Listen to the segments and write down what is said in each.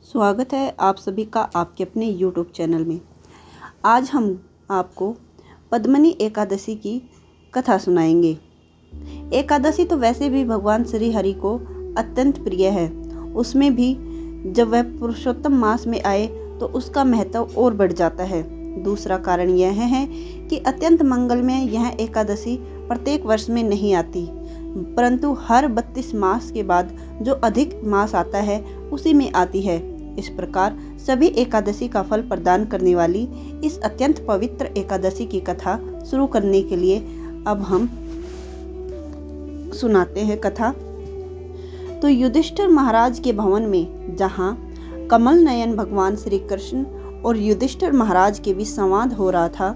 स्वागत है आप सभी का आपके अपने YouTube चैनल में। आज हम आपको पद्मनी एकादशी की कथा सुनाएंगे। एकादशी तो वैसे भी भगवान श्री हरि को अत्यंत प्रिय है। उसमें भी जब वह पुरुषोत्तम मास में आए तो उसका महत्व और बढ़ जाता है। दूसरा कारण यह है कि अत्यंत मंगलमय यह एकादशी प्रत्येक वर्ष में नहीं आती, परंतु हर 32 मास के बाद जो अधिक मास आता है उसी में आती है। इस प्रकार सभी एकादशी का फल प्रदान करने वाली इस अत्यंत पवित्र एकादशी की कथा शुरू करने के लिए अब हम सुनाते हैं कथा। तो युधिष्ठिर महाराज के भवन में, जहाँ कमल नयन भगवान श्री कृष्ण और युधिष्ठिर महाराज के बीच संवाद हो रहा था,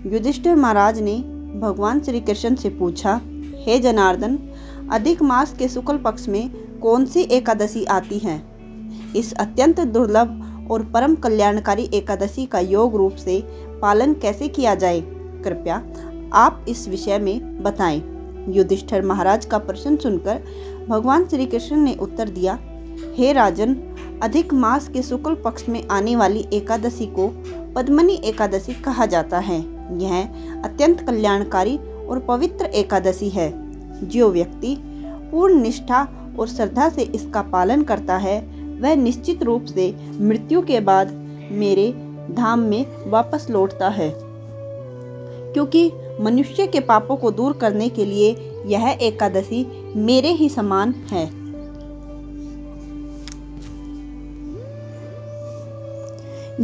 युधिष्ठिर महाराज ने भगवान श्री कृष्ण से पूछा, हे जनार्दन, अधिक मास के शुक्ल पक्ष में कौन सी एकादशी आती है? इस अत्यंत दुर्लभ और परम कल्याणकारी एकादशी का योग रूप से पालन कैसे किया जाए? कृपया आप इस विषय में बताएं। युधिष्ठिर महाराज का प्रश्न सुनकर भगवान श्री कृष्ण ने उत्तर दिया, हे राजन, अधिक मास के शुक्ल पक्ष में आने वाली एकादशी को पद्मनी एकादशी कहा जाता है। यह अत्यंत कल्याणकारी और पवित्र एकादशी है। जो व्यक्ति पूर्ण निष्ठा और श्रद्धा से इसका पालन करता है वह निश्चित रूप से मृत्यु के बाद मेरे धाम में वापस लौटता है, क्योंकि मनुष्य के पापों को दूर करने के लिए यह एकादशी मेरे ही समान है।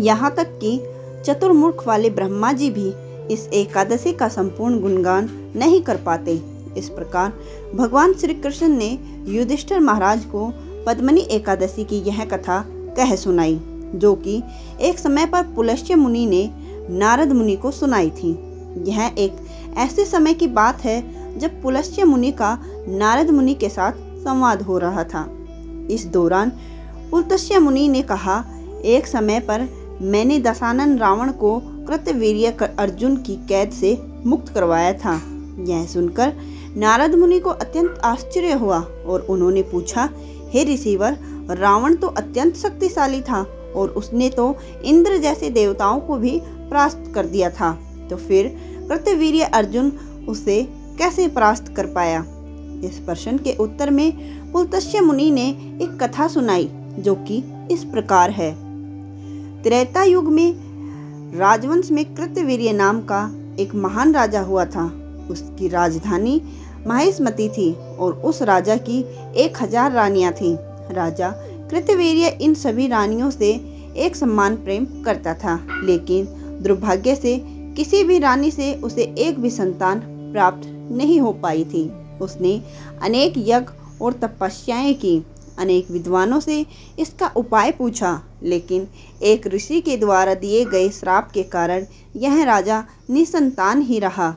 यहाँ तक कि चतुर्मुख वाले ब्रह्मा जी भी इस एकादशी का संपूर्ण गुणगान नहीं कर पाते। इस प्रकार भगवान श्री कृष्ण ने युधिष्ठिर महाराज को पद्मनी एकादशी की यह कथा कह सुनाई, जो कि एक समय पर पुलस्त्य मुनि ने नारद मुनि को सुनाई थी। यह एक ऐसे समय की बात है जब पुलस्त्य मुनि का नारद मुनि के साथ संवाद हो रहा था। इस दौरान पुलस्त्य मुनि ने कहा, एक समय पर मैंने दशानन रावण को कृतवीर्य अर्जुन की कैद से मुक्त करवाया था। यह सुनकर नारद मुनि को अत्यंत आश्चर्य हुआ और उन्होंने पूछा, हे ऋषिवर, रावण तो अत्यंत शक्तिशाली था और उसने तो इंद्र जैसे देवताओं को भी परास्त कर दिया था, तो फिर कृतवीर्य अर्जुन उसे कैसे परास्त कर पाया? इस प्रश्न के उत्तर में पुलस्त्य मुनि ने एक कथा सुनाई, जो कि इस प्रकार है। त्रेता युग में राजवंश में कृतवीर्य नाम का एक महान राजा हुआ था। उसकी राजधानी महिष्मती थी और उस राजा की 1000 रानियां थीं। राजा कृतवीर्य इन सभी रानियों से एक समान प्रेम करता था, लेकिन दुर्भाग्य से किसी भी रानी से उसे एक भी संतान प्राप्त नहीं हो पाई थी। उसने अनेक यज्ञ और तपस्याएं की, अनेक विद्वानों से इसका उपाय पूछा, लेकिन एक ऋषि के द्वारा दिए गए श्राप के कारण यह राजा निसंतान ही रहा।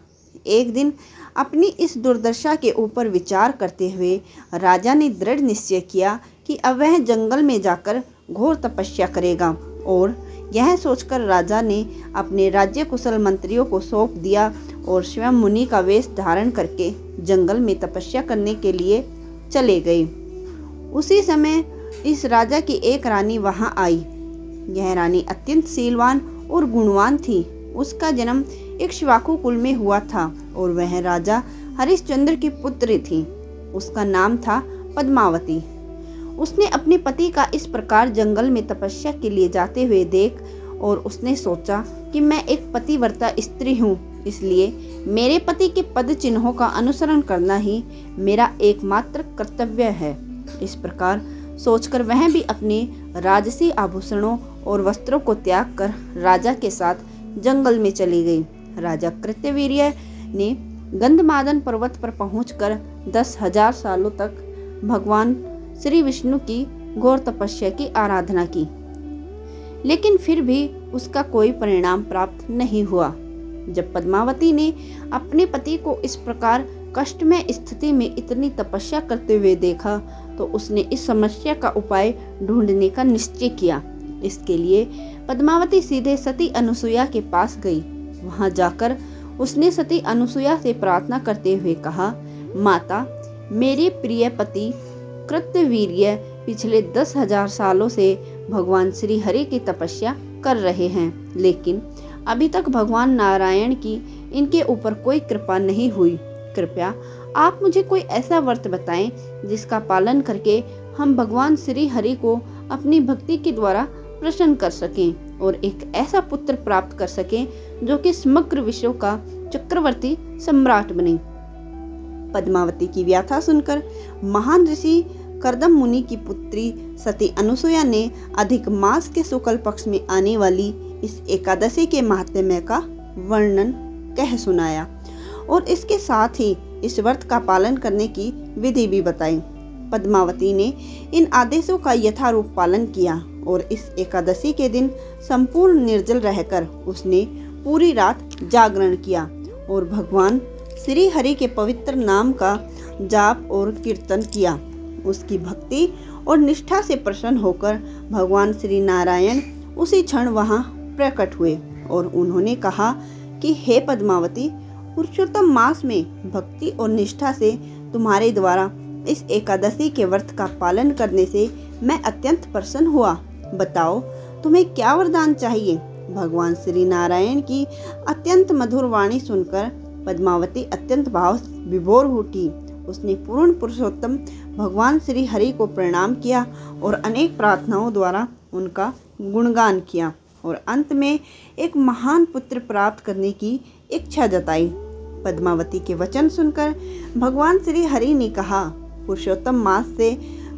एक दिन अपनी इस दुर्दशा के ऊपर विचार करते हुए राजा ने दृढ़ निश्चय किया कि अब वह जंगल में जाकर घोर तपस्या करेगा, और यह सोचकर राजा ने अपने राज्य कुशल मंत्रियों को सौंप दिया और स्वयं मुनि का वेश धारण करके जंगल में तपस्या करने के लिए चले गए। उसी समय इस राजा की एक रानी वहां आई। यह रानी अत्यंत शीलवान और गुणवान थी। उसका जन्म इक्ष्वाकु कुल में हुआ था और वह राजा हरिश्चंद्र की पुत्री थी। उसका नाम था पद्मावती। उसने अपने पति का इस प्रकार जंगल में तपस्या के लिए जाते हुए देख और उसने सोचा कि मैं एक पतिव्रता स्त्री हूँ, इसलिए मेरे पति के पद चिन्हों का अनुसरण करना ही मेरा एकमात्र कर्तव्य है। इस प्रकार सोचकर वह भी अपने राजसी आभूषणों और वस्त्रों को त्याग कर राजा के साथ जंगल में चली गई। राजा कृतवीर्य ने गंधमादन पर्वत पर पहुंचकर 10,000 सालों तक भगवान श्री विष्णु की घोर तपस्या की आराधना की, लेकिन फिर भी उसका कोई परिणाम प्राप्त नहीं हुआ। जब पद्मावती ने अपने पति को इस प्रकार कष्टमय स्थिति में इतनी तपस्या करते हुए देखा तो उसने इस समस्या का उपाय ढूंढने का निश्चय किया। इसके लिए पद्मावती सीधे सती अनुसुईया के पास गई। वहां जाकर उसने सती अनुसुईया से प्रार्थना करते हुए कहा, माता, मेरे प्रिय पति कृतवीर्य पिछले 10,000 सालों से भगवान श्री हरि की तपस्या कर रहे हैं, लेकिन अभी तक भगवान नारायण की इनके ऊपर कोई कृपा नहीं हुई। कृपया आप मुझे कोई ऐसा व्रत बताएं जिसका पालन करके हम भगवान श्री हरि को अपनी भक्ति के द्वारा प्रसन्न कर सकें और एक ऐसा पुत्र प्राप्त कर सकें जो कि समग्र विश्व का चक्रवर्ती सम्राट बने। पद्मावती की व्याथा सुनकर महान ऋषि कर्दम मुनि की पुत्री सती अनुसुया ने अधिक मास के शुक्ल पक्ष में आने वाली इस एकादशी के महात्म्य का वर्णन कह सुनाया और इसके साथ ही इस व्रत का पालन करने की विधि भी बताई। पद्मावती ने इन आदेशों का यथारूप पालन किया और इस एकादशी के दिन संपूर्ण निर्जल रहकर उसने पूरी रात जागरण किया और भगवान श्री हरि के पवित्र नाम का जाप और कीर्तन किया। उसकी भक्ति और निष्ठा से प्रसन्न होकर भगवान श्री नारायण उसी क्षण वहां प्रकट हुए और उन्होंने कहा कि हे पद्मावती, पुरुषोत्तम मास में भक्ति और निष्ठा से तुम्हारे द्वारा इस एकादशी के व्रत का पालन करने से मैं अत्यंत प्रसन्न हुआ। बताओ तुम्हें क्या वरदान चाहिए। भगवान श्री नारायण की अत्यंत मधुर वाणी सुनकर पद्मावती अत्यंत भाव विभोर उठी। उसने पूर्ण पुरुषोत्तम भगवान श्री हरि को प्रणाम किया और अनेक प्रार्थनाओं द्वारा उनका गुणगान किया और अंत में एक महान पुत्र प्राप्त करने की इच्छा जताई। पद्मावती के वचन सुनकर भगवान श्री हरि ने कहा, पुरुषोत्तम मास से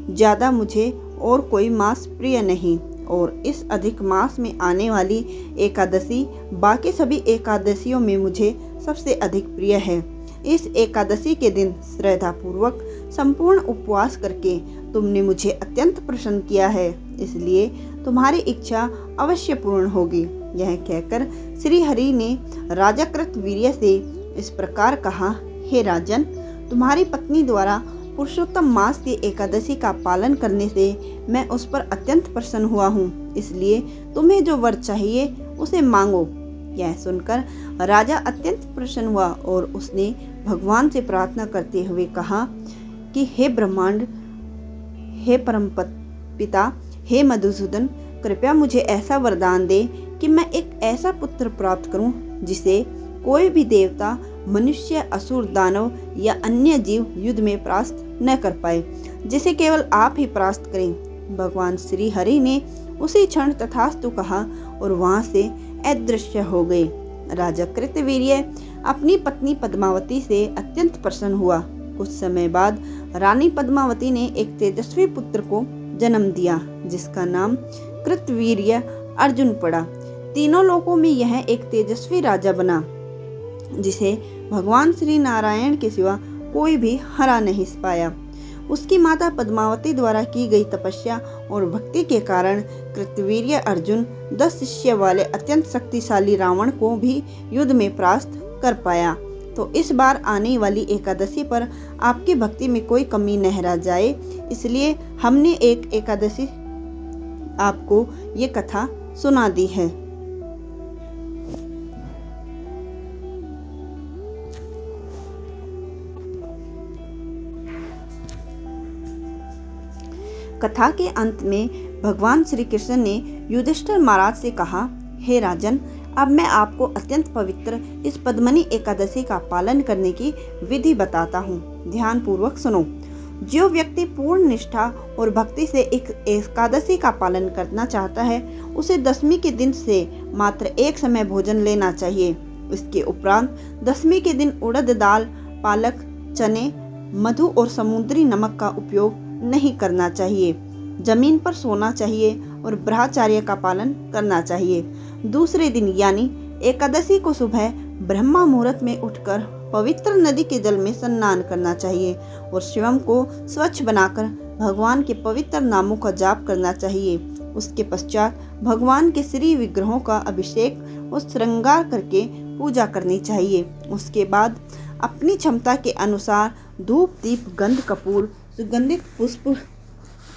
ज्यादा मुझे और कोई मास प्रिय नहीं और इस अधिक मास में आने वाली एकादशी बाकी सभी एकादशियों में मुझे सबसे अधिक प्रिय है। इस एकादशी के दिन श्रद्धा पूर्वक संपूर्ण उपवास करके तुमने मुझे अत्यंत प्रसन्न किया है, इसलिए तुम्हारी इच्छा अवश्य पूर्ण होगी। यह कहकर श्री हरि ने राजा कृतवीर्य से इस प्रकार कहा, हे राजन, तुम्हारी पत्नी द्वारा पुरुषोत्तम मास की एकादशी का पालन करने से मैं उस पर अत्यंत प्रसन्न हुआ हूँ, इसलिए तुम्हें जो वर चाहिए उसे मांगो। यह सुनकर राजा अत्यंत प्रसन्न हुआ और उसने भगवान से प्रार्थना करते हुए कहा कि हे ब्रह्मांड, हे परम पिता, हे मधुसूदन, कृपया मुझे ऐसा वरदान दे कि मैं एक ऐसा पुत्र प्राप्त करूं जिसे कोई भी देवता, मनुष्य, असुर, दानव या अन्य जीव युद्ध में परास्त न कर पाए, जिसे केवल आप ही परास्त करें। भगवान श्री हरि ने उसी क्षण तथास्तु कहा और वहां से अदृश्य हो गए। राजा कृतवीर्य अपनी पत्नी पद्मावती से अत्यंत प्रसन्न हुआ। कुछ समय बाद रानी पद्मावती ने एक तेजस्वी पुत्र को जन्म दिया जिसका नाम कृतवीर्य अर्जुन पड़ा। तीनों लोकों में यह एक तेजस्वी राजा बना जिसे भगवान श्री नारायण के सिवा कोई भी हरा नहीं पाया। उसकी माता पद्मावती द्वारा की गई तपस्या और भक्ति के कारण कृतवीर्य अर्जुन 10 शिष्य वाले अत्यंत शक्तिशाली रावण को भी युद्ध में परास्त कर पाया। तो इस बार आने वाली एकादशी पर आपकी भक्ति में कोई कमी न रह जाए, इसलिए हमने एक एकादशी आपको ये कथा सुना दी है। कथा के अंत में भगवान श्री कृष्ण ने युधिष्ठिर महाराज से कहा, हे राजन, अब मैं आपको अत्यंत पवित्र इस पद्मनी एकादशी का पालन करने की विधि बताता हूँ। ध्यान पूर्वक सुनो। जो व्यक्ति पूर्ण निष्ठा और भक्ति से एक एकादशी का पालन करना चाहता है, उसे दशमी के दिन से मात्र एक समय भोजन लेना चाहिए। इसके उपरांत दशमी के दिन उड़द दाल, पालक, चने, मधु और समुद्री नमक का उपयोग नहीं करना चाहिए। जमीन पर सोना चाहिए और ब्रह्मचर्य का पालन करना चाहिए। दूसरे दिन यानी एकादशी को सुबह ब्रह्मा मुहूर्त में उठकर पवित्र नदी के जल में स्नान करना चाहिए और शिवम को स्वच्छ बनाकर भगवान के पवित्र नामों का जाप करना चाहिए। उसके पश्चात भगवान के श्री विग्रहों का अभिषेक और श्रृंगार करके पूजा करनी चाहिए। उसके बाद अपनी क्षमता के अनुसार धूप, दीप, गंध, कपूर, सुगंधित पुष्प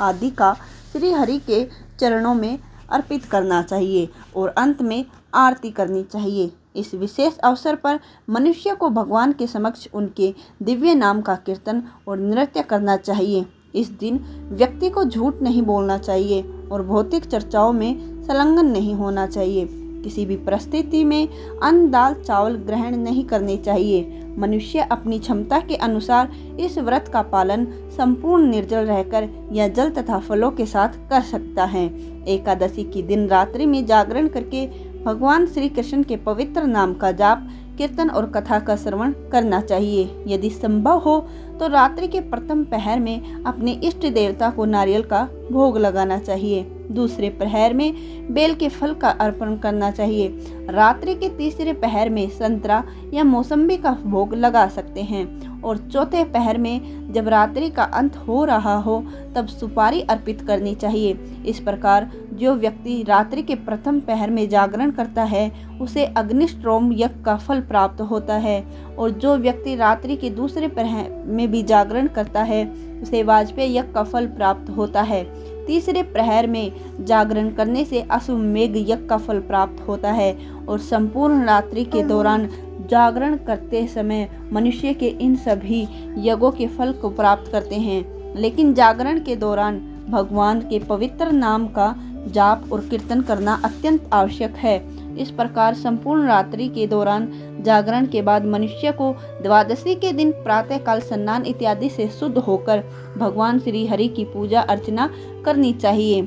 आदि का श्री हरि के चरणों में अर्पित करना चाहिए और अंत में आरती करनी चाहिए। इस विशेष अवसर पर मनुष्य को भगवान के समक्ष उनके दिव्य नाम का कीर्तन और नृत्य करना चाहिए। इस दिन व्यक्ति को झूठ नहीं बोलना चाहिए और भौतिक चर्चाओं में संलग्न नहीं होना चाहिए। किसी भी परिस्थिति में अन्न, दाल, चावल ग्रहण नहीं करने चाहिए। मनुष्य अपनी क्षमता के अनुसार इस व्रत का पालन संपूर्ण निर्जल रहकर या जल तथा फलों के साथ कर सकता है। एकादशी की दिन रात्रि में जागरण करके भगवान श्री कृष्ण के पवित्र नाम का जाप, कीर्तन और कथा का श्रवण करना चाहिए। यदि संभव हो तो रात्रि के प्रथम पहर में अपने इष्ट देवता को नारियल का भोग लगाना चाहिए। दूसरे पहर में बेल के फल का अर्पण करना चाहिए। रात्रि के तीसरे पहर में संतरा या मौसम्बी का भोग लगा सकते हैं और चौथे पहर में जब रात्रि का अंत हो रहा हो तब सुपारी अर्पित करनी चाहिए। इस प्रकार जो व्यक्ति रात्रि के प्रथम पहर में जागरण करता है उसे अग्निष्टोम यज्ञ का फल प्राप्त होता है और जो व्यक्ति रात्रि के दूसरे पहर में भी जागरण करता है उसे वाजपेय यज्ञ का फल प्राप्त होता है। तीसरे प्रहर में जागरण करने से अश्वमेघ यज्ञ का फल प्राप्त होता है और संपूर्ण रात्रि के दौरान जागरण करते समय मनुष्य के इन सभी यज्ञों के फल को प्राप्त करते हैं। लेकिन जागरण के दौरान भगवान के पवित्र नाम का जाप और कीर्तन करना अत्यंत आवश्यक है। इस प्रकार संपूर्ण रात्रि के दौरान जागरण के बाद मनुष्य को द्वादशी के दिन प्रातःकाल स्नान इत्यादि से शुद्ध होकर भगवान श्री हरि की पूजा अर्चना करनी चाहिए।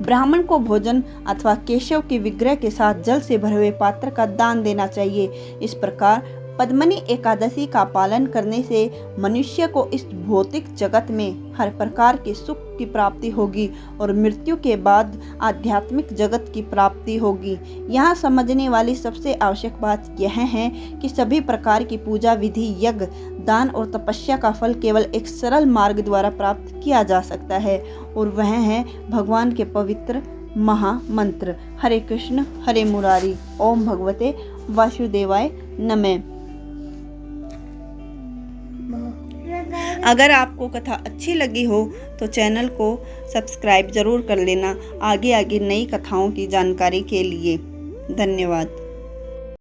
ब्राह्मण को भोजन अथवा केशव के विग्रह के साथ जल से भरे हुए पात्र का दान देना चाहिए। इस प्रकार पद्मनी एकादशी का पालन करने से मनुष्य को इस भौतिक जगत में हर प्रकार के सुख की प्राप्ति होगी और मृत्यु के बाद आध्यात्मिक जगत की प्राप्ति होगी। यहाँ समझने वाली सबसे आवश्यक बात यह है कि सभी प्रकार की पूजा विधि, यज्ञ, दान और तपस्या का फल केवल एक सरल मार्ग द्वारा प्राप्त किया जा सकता है और वह है भगवान के पवित्र महामंत्र हरे कृष्ण हरे मुरारी। ओम भगवते वासुदेवाय नमः। अगर आपको कथा अच्छी लगी हो तो चैनल को सब्सक्राइब जरूर कर लेना आगे नई कथाओं की जानकारी के लिए। धन्यवाद।